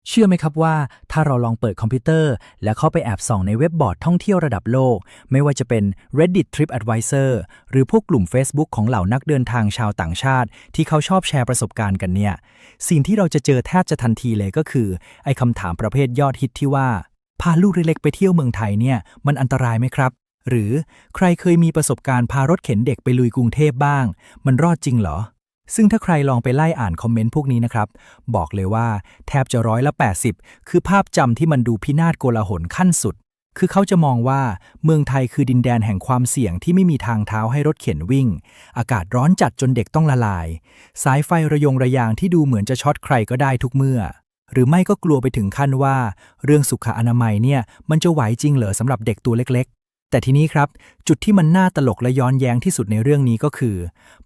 เชื่อไหมครับว่าถ้าเราลองเปิดคอมพิวเตอร์และเข้าไปแอบส่องในเว็บบอร์ดท่องเที่ยวระดับโลกไม่ว่าจะเป็น Reddit TripAdvisor หรือพวกกลุ่ม Facebook ของเหล่านักเดินทางชาวต่างชาติที่เขาชอบแชร์ประสบการณ์กันเนี่ยสิ่งที่เราจะเจอแทบจะทันทีเลยก็คือไอ้คำถามประเภทยอดฮิตที่ว่าพาลูกเล็กๆไปเที่ยวเมืองไทยเนี่ยมันอันตรายไหมครับหรือใครเคยมีประสบการณ์พารถเข็นเด็กไปลุยกรุงเทพบ้างมันรอดจริงเหรอซึ่งถ้าใครลองไปไล่อ่านคอมเมนต์พวกนี้นะครับบอกเลยว่าแทบจะ80%คือภาพจำที่มันดูพินาศโกลาหลขั้นสุดคือเขาจะมองว่าเมืองไทยคือดินแดนแห่งความเสี่ยงที่ไม่มีทางเท้าให้รถเข็นวิ่งอากาศร้อนจัดจนเด็กต้องละลายสายไฟระยงระยางที่ดูเหมือนจะช็อตใครก็ได้ทุกเมื่อหรือไม่ก็กลัวไปถึงขั้นว่าเรื่องสุขอนามัยเนี่ยมันจะไหวจริงเหรอสำหรับเด็กตัวเล็กๆแต่ทีนี้ครับจุดที่มันน่าตลกและย้อนแย้งที่สุดในเรื่องนี้ก็คือ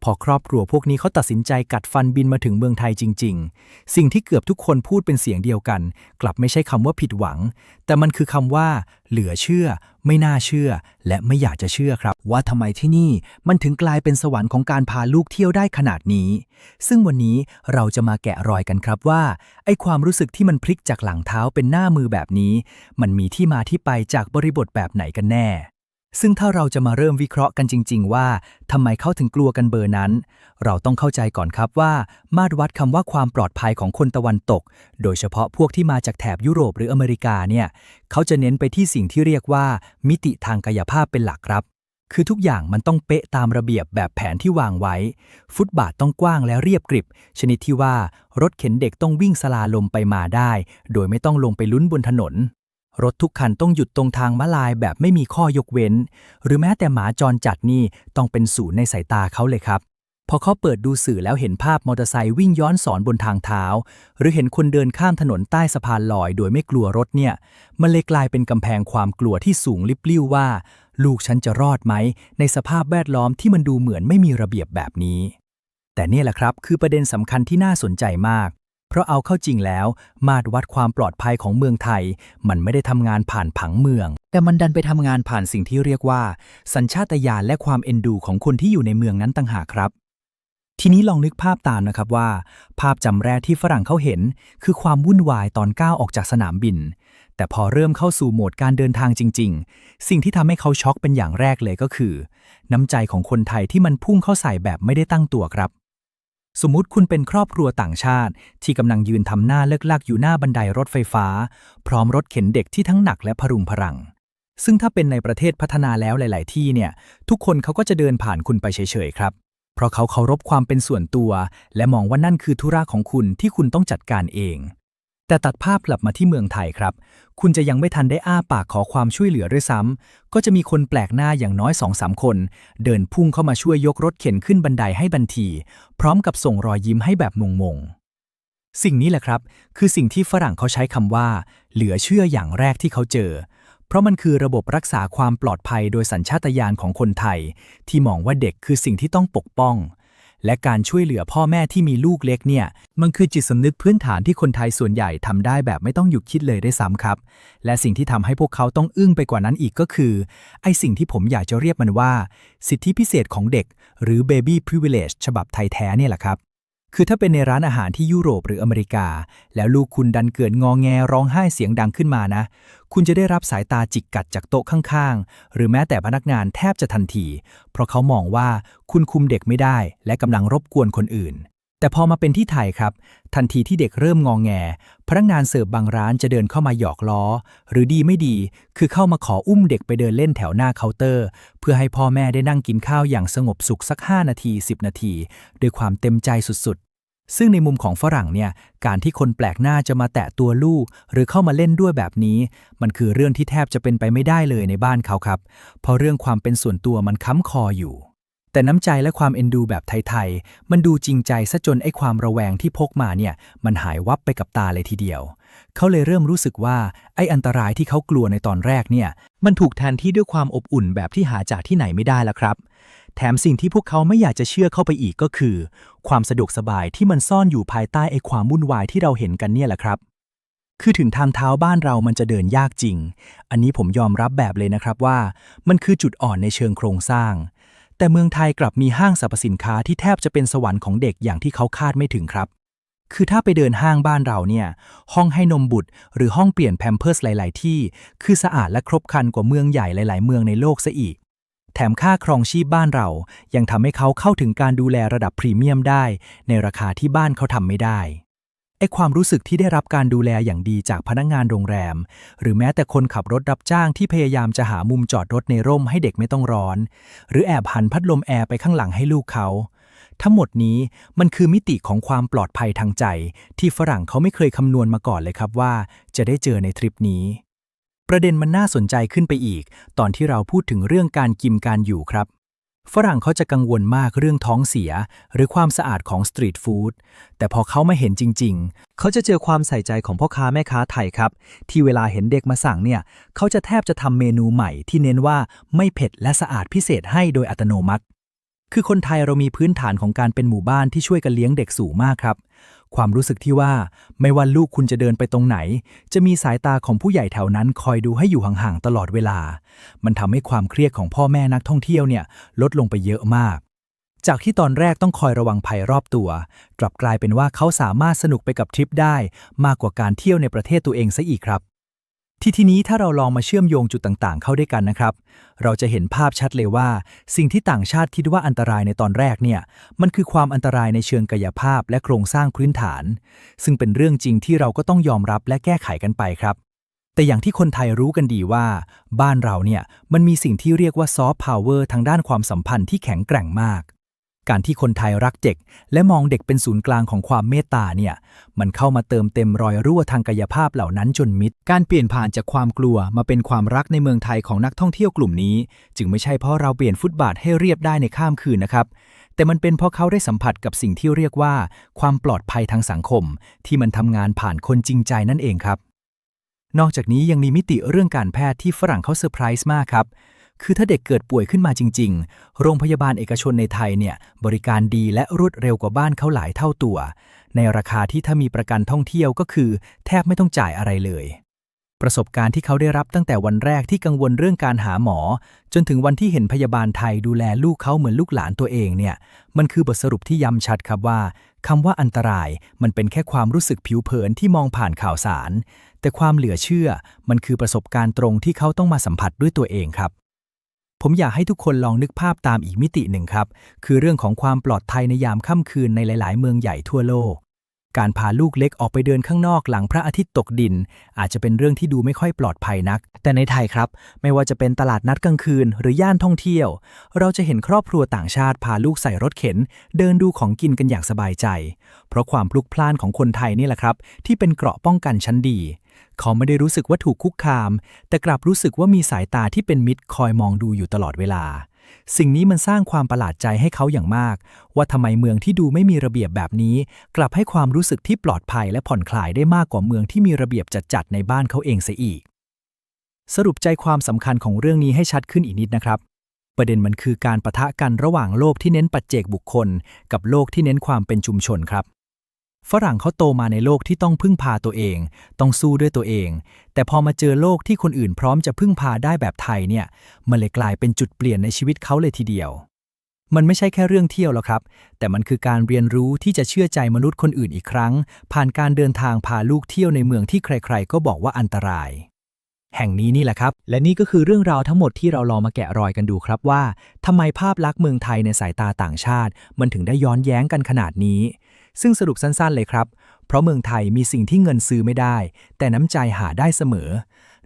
พอครอบครัวพวกนี้เขาตัดสินใจกัดฟันบินมาถึงเมืองไทยจริงๆสิ่งที่เกือบทุกคนพูดเป็นเสียงเดียวกันกลับไม่ใช่คำว่าผิดหวังแต่มันคือคำว่าเหลือเชื่อไม่น่าเชื่อและไม่อยากจะเชื่อครับว่าทำไมที่นี่มันถึงกลายเป็นสวรรค์ของการพาลูกเที่ยวได้ขนาดนี้ซึ่งวันนี้เราจะมาแกะรอยกันครับว่าไอ้ความรู้สึกที่มันพลิกจากหลังเท้าเป็นหน้ามือแบบนี้มันมีที่มาที่ไปจากบริบทแบบไหนกันแน่ซึ่งถ้าเราจะมาเริ่มวิเคราะห์กันจริงๆว่าทำไมเขาถึงกลัวกันเบอร์นั้นเราต้องเข้าใจก่อนครับว่ามาตรวัดคำว่าความปลอดภัยของคนตะวันตกโดยเฉพาะพวกที่มาจากแถบยุโรปหรืออเมริกาเนี่ยเขาจะเน้นไปที่สิ่งที่เรียกว่ามิติทางกายภาพเป็นหลักครับคือทุกอย่างมันต้องเป๊ะตามระเบียบแบบแผนที่วางไว้ฟุตบาทต้องกว้างและเรียบกริบชนิดที่ว่ารถเข็นเด็กต้องวิ่งสลาลมไปมาได้โดยไม่ต้องลงไปลุ้นบนถนนรถทุกคันต้องหยุดตรงทางม้าลายแบบไม่มีข้อยกเว้นหรือแม้แต่หมาจรจัดนี่ต้องเป็นศูนย์ในสายตาเขาเลยครับพอเขาเปิดดูสื่อแล้วเห็นภาพมอเตอร์ไซค์วิ่งย้อนสอนบนทางเท้าหรือเห็นคนเดินข้ามถนนใต้สะพานลอยโดยไม่กลัวรถเนี่ยมันเลยกลายเป็นกำแพงความกลัวที่สูงลิบลิ่วว่าลูกฉันจะรอดไหมในสภาพแวดล้อมที่มันดูเหมือนไม่มีระเบียบแบบนี้แต่เนี่ยแหละครับคือประเด็นสำคัญที่น่าสนใจมากเพราะเอาเข้าจริงแล้วมาตรวัดความปลอดภัยของเมืองไทยมันไม่ได้ทำงานผ่านผังเมืองแต่มันดันไปทำงานผ่านสิ่งที่เรียกว่าสัญชาตญาณและความเอ็นดูของคนที่อยู่ในเมืองนั้นต่างหากครับทีนี้ลองนึกภาพตามนะครับว่าภาพจำแรกที่ฝรั่งเขาเห็นคือความวุ่นวายตอนก้าวออกจากสนามบินแต่พอเริ่มเข้าสู่โหมดการเดินทางจริงๆสิ่งที่ทำให้เขาช็อกเป็นอย่างแรกเลยก็คือน้ำใจของคนไทยที่มันพุ่งเข้าใส่แบบไม่ได้ตั้งตัวครับสมมุติคุณเป็นครอบครัวต่างชาติที่กำลังยืนทำหน้าเลิกลักอยู่หน้าบันไดรถไฟฟ้าพร้อมรถเข็นเด็กที่ทั้งหนักและพรุงพรังซึ่งถ้าเป็นในประเทศพัฒนาแล้วหลายๆที่เนี่ยทุกคนเขาก็จะเดินผ่านคุณไปเฉยๆครับเพราะเขาเคารพความเป็นส่วนตัวและมองว่านั่นคือธุระของคุณที่คุณต้องจัดการเองแต่ตัดภาพกลับมาที่เมืองไทยครับคุณจะยังไม่ทันได้อ้าปากขอความช่วยเหลือด้วยซ้ำก็จะมีคนแปลกหน้าอย่างน้อย 2-3 คนเดินพุ่งเข้ามาช่วยยกรถเข็นขึ้นบันไดให้ทันทีพร้อมกับส่งรอยยิ้มให้แบบงงๆสิ่งนี้แหละครับคือสิ่งที่ฝรั่งเขาใช้คำว่าเหลือเชื่ออย่างแรกที่เขาเจอเพราะมันคือระบบรักษาความปลอดภัยโดยสัญชาตญาณของคนไทยที่มองว่าเด็กคือสิ่งที่ต้องปกป้องและการช่วยเหลือพ่อแม่ที่มีลูกเล็กเนี่ยมันคือจิตสำนึกพื้นฐานที่คนไทยส่วนใหญ่ทำได้แบบไม่ต้องหยุดคิดเลยด้วยซ้ำครับและสิ่งที่ทำให้พวกเขาต้องอึ้งไปกว่านั้นอีกก็คือไอ้สิ่งที่ผมอยากจะเรียกมันว่าสิทธิพิเศษของเด็กหรือ Baby Privilege ฉบับไทยแท้เนี่ยแหละครับคือถ้าเป็นในร้านอาหารที่ยุโรปหรืออเมริกาแล้วลูกคุณดันเกิดงอแงร้องไห้เสียงดังขึ้นมานะคุณจะได้รับสายตาจิกกัดจากโต๊ะข้างๆหรือแม้แต่พนักงานแทบจะทันทีเพราะเขามองว่าคุณคุมเด็กไม่ได้และกำลังรบกวนคนอื่นแต่พอมาเป็นที่ไทยครับทันทีที่เด็กเริ่มงอแงพนักงานเสิร์ฟบางร้านจะเดินเข้ามาหยอกล้อหรือดีไม่ดีคือเข้ามาขออุ้มเด็กไปเดินเล่นแถวหน้าเคาน์เตอร์เพื่อให้พ่อแม่ได้นั่งกินข้าวอย่างสงบสุขสัก5 นาที 10 นาทีด้วยความเต็มใจสุดๆซึ่งในมุมของฝรั่งเนี่ยการที่คนแปลกหน้าจะมาแตะตัวลูกหรือเข้ามาเล่นด้วยแบบนี้มันคือเรื่องที่แทบจะเป็นไปไม่ได้เลยในบ้านเขาครับเพราะเรื่องความเป็นส่วนตัวมันค้ำคออยู่แต่น้ำใจและความเอ็นดูแบบไทยๆมันดูจริงใจซะจนไอ้ความระแวงที่พกมาเนี่ยมันหายวับไปกับตาเลยทีเดียวเขาเลยเริ่มรู้สึกว่าไอ้อันตรายที่เขากลัวในตอนแรกเนี่ยมันถูกแทนที่ด้วยความอบอุ่นแบบที่หาจากที่ไหนไม่ได้แล้วครับแถมสิ่งที่พวกเขาไม่อยากจะเชื่อเข้าไปอีกก็คือความสะดวกสบายที่มันซ่อนอยู่ภายใต้ไอ้ความวุ่นวายที่เราเห็นกันเนี่ยแหละครับคือถึงทางเท้าบ้านเรามันจะเดินยากจริงอันนี้ผมยอมรับแบบเลยนะครับว่ามันคือจุดอ่อนในเชิงโครงสร้างแต่เมืองไทยกลับมีห้างสรรพสินค้าที่แทบจะเป็นสวรรค์ของเด็กอย่างที่เขาคาดไม่ถึงครับ คือถ้าไปเดินห้างบ้านเราเนี่ยห้องให้นมบุตรหรือห้องเปลี่ยนแพมเพิร์สหลายๆที่คือสะอาดและครบครันกว่าเมืองใหญ่หลายๆเมืองในโลกซะอีกแถมค่าครองชีพบ้านเรายังทำให้เขาเข้าถึงการดูแลระดับพรีเมียมได้ในราคาที่บ้านเขาทำไม่ได้ความรู้สึกที่ได้รับการดูแลอย่างดีจากพนักงานโรงแรมหรือแม้แต่คนขับรถรับจ้างที่พยายามจะหามุมจอดรถในร่มให้เด็กไม่ต้องร้อนหรือแอบหันพัดลมแอร์ไปข้างหลังให้ลูกเขาทั้งหมดนี้มันคือมิติของความปลอดภัยทางใจที่ฝรั่งเขาไม่เคยคำนวณมาก่อนเลยครับว่าจะได้เจอในทริปนี้ประเด็นมันน่าสนใจขึ้นไปอีกตอนที่เราพูดถึงเรื่องการกินการอยู่ครับฝรั่งเขาจะกังวลมากเรื่องท้องเสียหรือความสะอาดของสตรีทฟู้ดแต่พอเขามาเห็นจริงๆเขาจะเจอความใส่ใจของพ่อค้าแม่ค้าไทยครับที่เวลาเห็นเด็กมาสั่งเนี่ยเขาจะแทบจะทำเมนูใหม่ที่เน้นว่าไม่เผ็ดและสะอาดพิเศษให้โดยอัตโนมัติคือคนไทยเรามีพื้นฐานของการเป็นหมู่บ้านที่ช่วยกันเลี้ยงเด็กสูงมากครับความรู้สึกที่ว่าไม่ว่าลูกคุณจะเดินไปตรงไหนจะมีสายตาของผู้ใหญ่แถวนั้นคอยดูให้อยู่ห่างๆตลอดเวลามันทำให้ความเครียดของพ่อแม่นักท่องเที่ยวเนี่ยลดลงไปเยอะมากจากที่ตอนแรกต้องคอยระวังภัยรอบตัวกลับกลายเป็นว่าเขาสามารถสนุกไปกับทริปได้มากกว่าการเที่ยวในประเทศตัวเองซะอีกครับทีนี้ถ้าเราลองมาเชื่อมโยงจุดต่างๆเข้าด้วยกันนะครับเราจะเห็นภาพชัดเลยว่าสิ่งที่ต่างชาติคิดว่าอันตรายในตอนแรกเนี่ยมันคือความอันตรายในเชิงกายภาพและโครงสร้างพื้นฐานซึ่งเป็นเรื่องจริงที่เราก็ต้องยอมรับและแก้ไขกันไปครับแต่อย่างที่คนไทยรู้กันดีว่าบ้านเราเนี่ยมันมีสิ่งที่เรียกว่าซอฟต์พาวเวอร์ทางด้านความสัมพันธ์ที่แข็งแกร่งมากการที่คนไทยรักเด็กและมองเด็กเป็นศูนย์กลางของความเมตตาเนี่ยมันเข้ามาเติมเต็มรอยรั่วทางกายภาพเหล่านั้นจนมิดการเปลี่ยนผ่านจากความกลัวมาเป็นความรักในเมืองไทยของนักท่องเที่ยวกลุ่มนี้จึงไม่ใช่เพราะเราเปลี่ยนฟุตบาทให้เรียบได้ในข้ามคืนนะครับแต่มันเป็นเพราะเขาได้สัมผัสกับสิ่งที่เรียกว่าความปลอดภัยทางสังคมที่มันทำงานผ่านคนจริงใจนั่นเองครับนอกจากนี้ยังมีมิติเรื่องการแพทย์ที่ฝรั่งเขาเซอร์ไพรส์มากครับคือถ้าเด็กเกิดป่วยขึ้นมาจริงๆโรงพยาบาลเอกชนในไทยเนี่ยบริการดีและรวดเร็วกว่าบ้านเขาหลายเท่าตัวในราคาที่ถ้ามีประกันท่องเที่ยวก็คือแทบไม่ต้องจ่ายอะไรเลยประสบการณ์ที่เขาได้รับตั้งแต่วันแรกที่กังวลเรื่องการหาหมอจนถึงวันที่เห็นพยาบาลไทยดูแลลูกเขาเหมือนลูกหลานตัวเองเนี่ยมันคือบทสรุปที่ย้ำชัดครับว่าคำว่าอันตรายมันเป็นแค่ความรู้สึกผิวเผินที่มองผ่านข่าวสารแต่ความเหลือเชื่อมันคือประสบการณ์ตรงที่เขาต้องมาสัมผัสด้วยตัวเองครับผมอยากให้ทุกคนลองนึกภาพตามอีกมิติหนึ่งครับคือเรื่องของความปลอดภัยในยามค่ำคืนในหลายๆเมืองใหญ่ทั่วโลกการพาลูกเล็กออกไปเดินข้างนอกหลังพระอาทิตย์ตกดินอาจจะเป็นเรื่องที่ดูไม่ค่อยปลอดภัยนักแต่ในไทยครับไม่ว่าจะเป็นตลาดนัดกลางคืนหรือย่านท่องเที่ยวเราจะเห็นครอบครัวต่างชาติพาลูกใส่รถเข็นเดินดูของกินกันอย่างสบายใจเพราะความพลุกพล่านของคนไทยนี่แหละครับที่เป็นเกราะป้องกันชั้นดีเขาไม่ได้รู้สึกว่าถูกคุกคามแต่กลับรู้สึกว่ามีสายตาที่เป็นมิตรคอยมองดูอยู่ตลอดเวลาสิ่งนี้มันสร้างความประหลาดใจให้เขาอย่างมากว่าทำไมเมืองที่ดูไม่มีระเบียบแบบนี้กลับให้ความรู้สึกที่ปลอดภัยและผ่อนคลายได้มากกว่าเมืองที่มีระเบียบจัดๆในบ้านเขาเองเสียอีกสรุปใจความสำคัญของเรื่องนี้ให้ชัดขึ้นอีกนิดนะครับประเด็นมันคือการปะทะกันระหว่างโลกที่เน้นปัจเจกบุคคลกับโลกที่เน้นความเป็นชุมชนครับฝรั่งเขาโตมาในโลกที่ต้องพึ่งพาตัวเองต้องสู้ด้วยตัวเองแต่พอมาเจอโลกที่คนอื่นพร้อมจะพึ่งพาได้แบบไทยเนี่ยมันเลยกลายเป็นจุดเปลี่ยนในชีวิตเขาเลยทีเดียวมันไม่ใช่แค่เรื่องเที่ยวหรอกครับแต่มันคือการเรียนรู้ที่จะเชื่อใจมนุษย์คนอื่นอีกครั้งผ่านการเดินทางพาลูกเที่ยวในเมืองที่ใครๆก็บอกว่าอันตรายแห่งนี้นี่แหละครับและนี่ก็คือเรื่องราวทั้งหมดที่เราลองมาแกะรอยกันดูครับว่าทำไมภาพลักษณ์เมืองไทยในสายตาต่างชาติมันถึงได้ย้อนแย้งกันขนาดนี้ซึ่งสรุปสั้นๆเลยครับเพราะเมืองไทยมีสิ่งที่เงินซื้อไม่ได้แต่น้ำใจหาได้เสมอ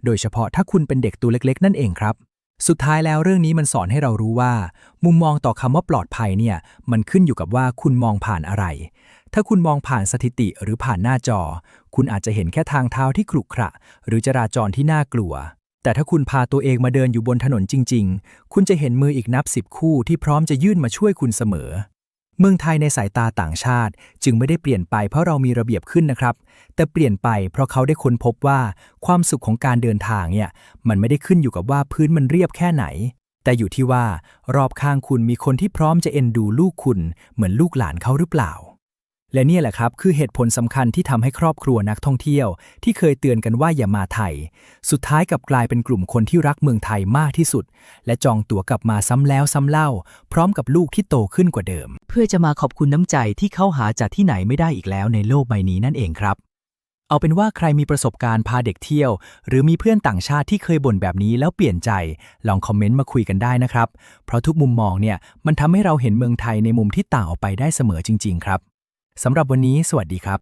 โดยเฉพาะถ้าคุณเป็นเด็กตัวเล็กๆนั่นเองครับสุดท้ายแล้วเรื่องนี้มันสอนให้เรารู้ว่ามุมมองต่อคำว่าปลอดภัยเนี่ยมันขึ้นอยู่กับว่าคุณมองผ่านอะไรถ้าคุณมองผ่านสถิติหรือผ่านหน้าจอคุณอาจจะเห็นแค่ทางเท้าที่ขรุขระหรือจราจรที่น่ากลัวแต่ถ้าคุณพาตัวเองมาเดินอยู่บนถนนจริงๆคุณจะเห็นมืออีกนับ10คู่ที่พร้อมจะยื่นมาช่วยคุณเสมอเมืองไทยในสายตาต่างชาติจึงไม่ได้เปลี่ยนไปเพราะเรามีระเบียบขึ้นนะครับแต่เปลี่ยนไปเพราะเขาได้ค้นพบว่าความสุขของการเดินทางเนี่ยมันไม่ได้ขึ้นอยู่กับว่าพื้นมันเรียบแค่ไหนแต่อยู่ที่ว่ารอบข้างคุณมีคนที่พร้อมจะเอ็นดูลูกคุณเหมือนลูกหลานเขาหรือเปล่า และเนี่ยแหละครับคือเหตุผลสำคัญที่ทำให้ครอบครัวนักท่องเที่ยวที่เคยเตือนกันว่าอย่ามาไทยสุดท้ายกลับกลายเป็นกลุ่มคนที่รักเมืองไทยมากที่สุดและจองตั๋วกลับมาซ้ำแล้วซ้ำเล่าพร้อมกับลูกที่โตขึ้นกว่าเดิมเพื่อจะมาขอบคุณน้ำใจที่เขาหาจากที่ไหนไม่ได้อีกแล้วในโลกใบนี้นั่นเองครับเอาเป็นว่าใครมีประสบการณ์พาเด็กเที่ยวหรือมีเพื่อนต่างชาติที่เคยบ่นแบบนี้แล้วเปลี่ยนใจลองคอมเมนต์มาคุยกันได้นะครับเพราะทุกมุมมองเนี่ยมันทำให้เราเห็นเมืองไทยในมุมที่ต่างออกไปได้เสมอจริงๆครับสำหรับวันนี้สวัสดีครับ